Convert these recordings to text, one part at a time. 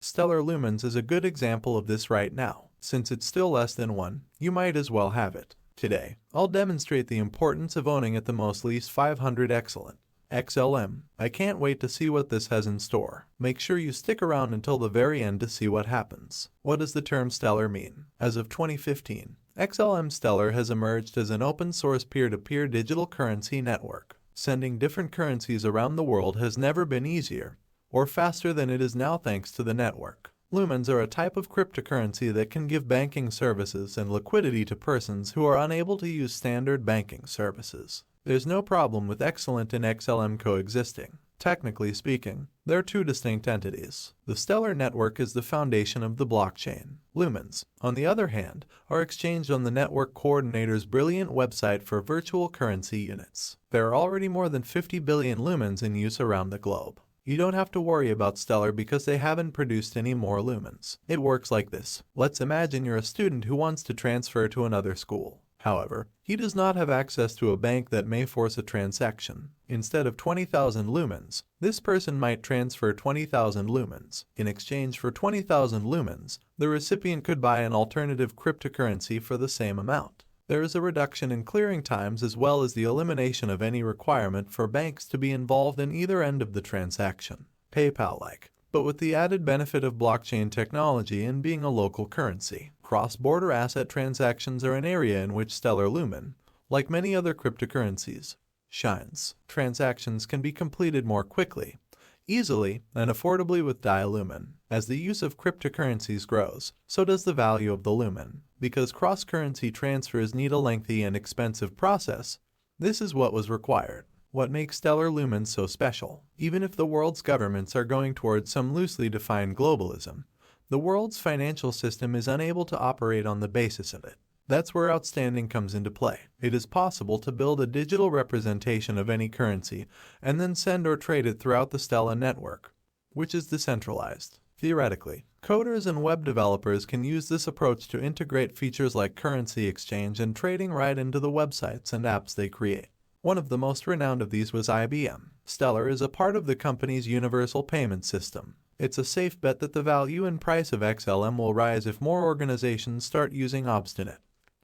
Stellar Lumens is a good example of this right now. Since it's still less than 1, you might as well have it. Today, I'll demonstrate the importance of owning at the most least 500 excellent XLM. I can't wait to see what this has in store. Make sure you stick around until the very end to see what happens. What does the term Stellar mean? As of 2015, XLM Stellar has emerged as an open-source peer-to-peer digital currency network. Sending different currencies around the world has never been easier or faster than it is now thanks to the network. Lumens are a type of cryptocurrency that can give banking services and liquidity to persons who are unable to use standard banking services. There's no problem with Excellent and XLM coexisting. Technically speaking, they're two distinct entities. The Stellar network is the foundation of the blockchain. Lumens, on the other hand, are exchanged on the network coordinator's brilliant website for virtual currency units. There are already more than 50 billion lumens in use around the globe. You don't have to worry about Stellar because they haven't produced any more lumens. It works like this. Let's imagine you're a student who wants to transfer to another school. However, he does not have access to a bank that may force a transaction. Instead of 20,000 lumens, this person might transfer 20,000 lumens. In exchange for 20,000 lumens, the recipient could buy an alternative cryptocurrency for the same amount. There is a reduction in clearing times as well as the elimination of any requirement for banks to be involved in either end of the transaction. PayPal-like, but with the added benefit of blockchain technology and being a local currency. Cross-border asset transactions are an area in which Stellar Lumen, like many other cryptocurrencies, shines. Transactions can be completed more quickly, easily, and affordably with Lumen. As the use of cryptocurrencies grows, so does the value of the lumen. Because cross-currency transfers need a lengthy and expensive process, this is what was required. What makes Stellar Lumens so special? Even if the world's governments are going towards some loosely defined globalism, the world's financial system is unable to operate on the basis of it. That's where outstanding comes into play. It is possible to build a digital representation of any currency and then send or trade it throughout the Stellar network, which is decentralized. Theoretically, coders and web developers can use this approach to integrate features like currency exchange and trading right into the websites and apps they create. One of the most renowned of these was IBM. Stellar is a part of the company's universal payment system. It's a safe bet that the value and price of XLM will rise if more organizations start using obstinate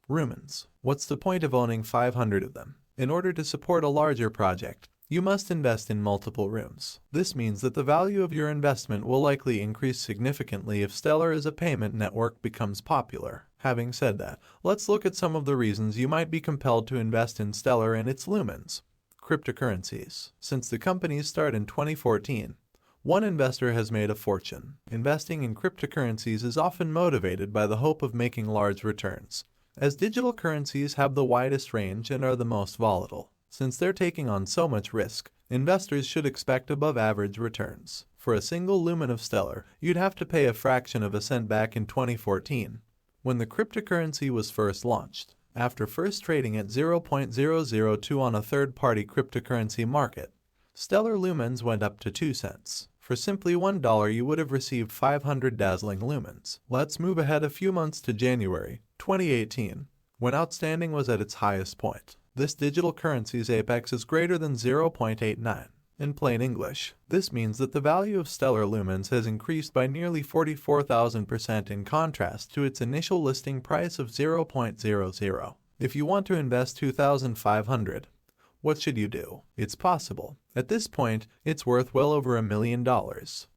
lumens. What's the point of owning 500 of them? In order to support a larger project, you must invest in multiple rooms. This means that the value of your investment will likely increase significantly if Stellar as a payment network becomes popular. Having said that, let's look at some of the reasons you might be compelled to invest in Stellar and its lumens. Cryptocurrencies. Since the company's start in 2014, one investor has made a fortune. Investing in cryptocurrencies is often motivated by the hope of making large returns, as digital currencies have the widest range and are the most volatile. Since they're taking on so much risk, investors should expect above-average returns. For a single lumen of Stellar, you'd have to pay a fraction of a cent back in 2014, when the cryptocurrency was first launched. After first trading at 0.002 on a third-party cryptocurrency market, Stellar lumens went up to 2 cents. For simply $1 you would have received 500 dazzling lumens. Let's move ahead a few months to January 2018, when outstanding was at its highest point. This digital currency's apex is greater than 0.89. In plain English, this means that the value of Stellar lumens has increased by nearly 44,000% in contrast to its initial listing price of 0.00. If you want to invest 2,500, what should you do? It's possible. At this point, it's worth well over $1 million.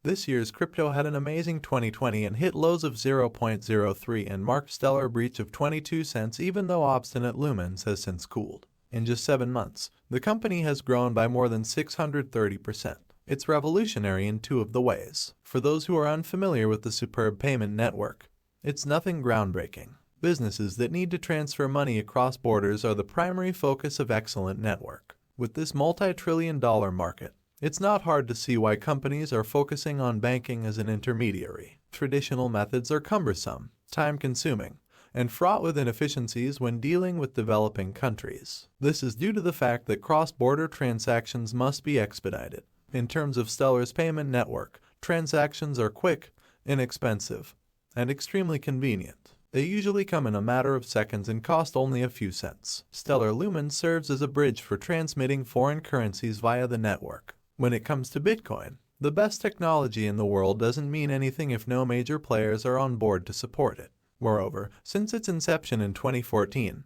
This year's crypto had an amazing 2020 and hit lows of 0.03 and marked Stellar breach of 22 cents even though obstinate lumens has since cooled. In just 7 months, the company has grown by more than 630%. It's revolutionary in 2 of the ways. For those who are unfamiliar with the superb payment network, it's nothing groundbreaking. Businesses that need to transfer money across borders are the primary focus of Excellent Network. With this multi-trillion-dollar market, it's not hard to see why companies are focusing on banking as an intermediary. Traditional methods are cumbersome, time-consuming, and fraught with inefficiencies when dealing with developing countries. This is due to the fact that cross-border transactions must be expedited. In terms of Stellar's payment network, transactions are quick, inexpensive, and extremely convenient. They usually come in a matter of seconds and cost only a few cents. Stellar Lumen serves as a bridge for transmitting foreign currencies via the network. When it comes to Bitcoin, The best technology in the world doesn't mean anything if no major players are on board to support it. Moreover, since its inception in 2014,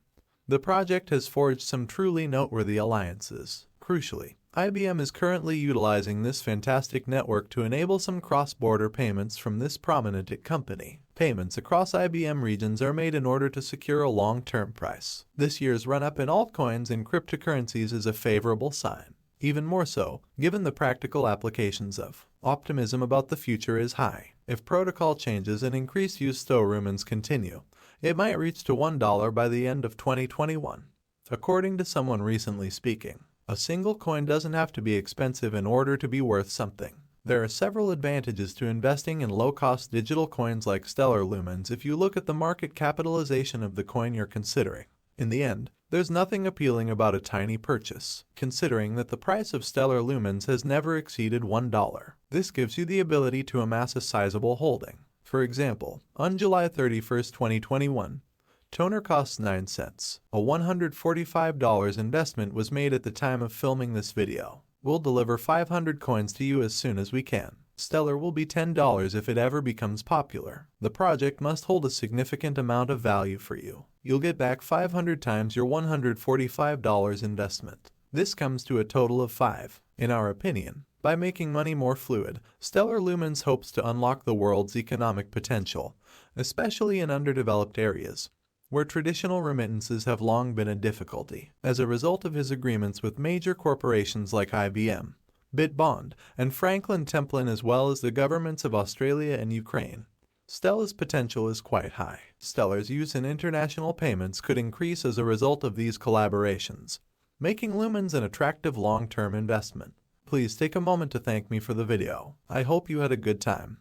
the project has forged some truly noteworthy alliances. Crucially, IBM is currently utilizing this fantastic network to enable some cross-border payments from this prominent company. Payments across IBM regions are made in order to secure a long-term price. This year's run-up in altcoins and cryptocurrencies is a favorable sign. Even more so, given the practical applications of optimism about the future is high. If protocol changes and increased use of Lumens continue, it might reach to $1 by the end of 2021. According to someone recently speaking, a single coin doesn't have to be expensive in order to be worth something. There are several advantages to investing in low-cost digital coins like Stellar Lumens if you look at the market capitalization of the coin you're considering. In the end, there's nothing appealing about a tiny purchase, considering that the price of Stellar Lumens has never exceeded $1. This gives you the ability to amass a sizable holding. For example, on July 31, 2021, toner costs 9 cents. A $145 investment was made at the time of filming this video. We'll deliver 500 coins to you as soon as we can. Stellar will be $10 if it ever becomes popular. The project must hold a significant amount of value for you. You'll get back 500 times your $145 investment. This comes to a total of 5. In our opinion, by making money more fluid, Stellar Lumens hopes to unlock the world's economic potential, especially in underdeveloped areas, where traditional remittances have long been a difficulty. As a result of his agreements with major corporations like IBM, Bitbond, and Franklin Templeton, as well as the governments of Australia and Ukraine, Stellar's potential is quite high. Stellar's use in international payments could increase as a result of these collaborations, making Lumens an attractive long-term investment. Please take a moment to thank me for the video. I hope you had a good time.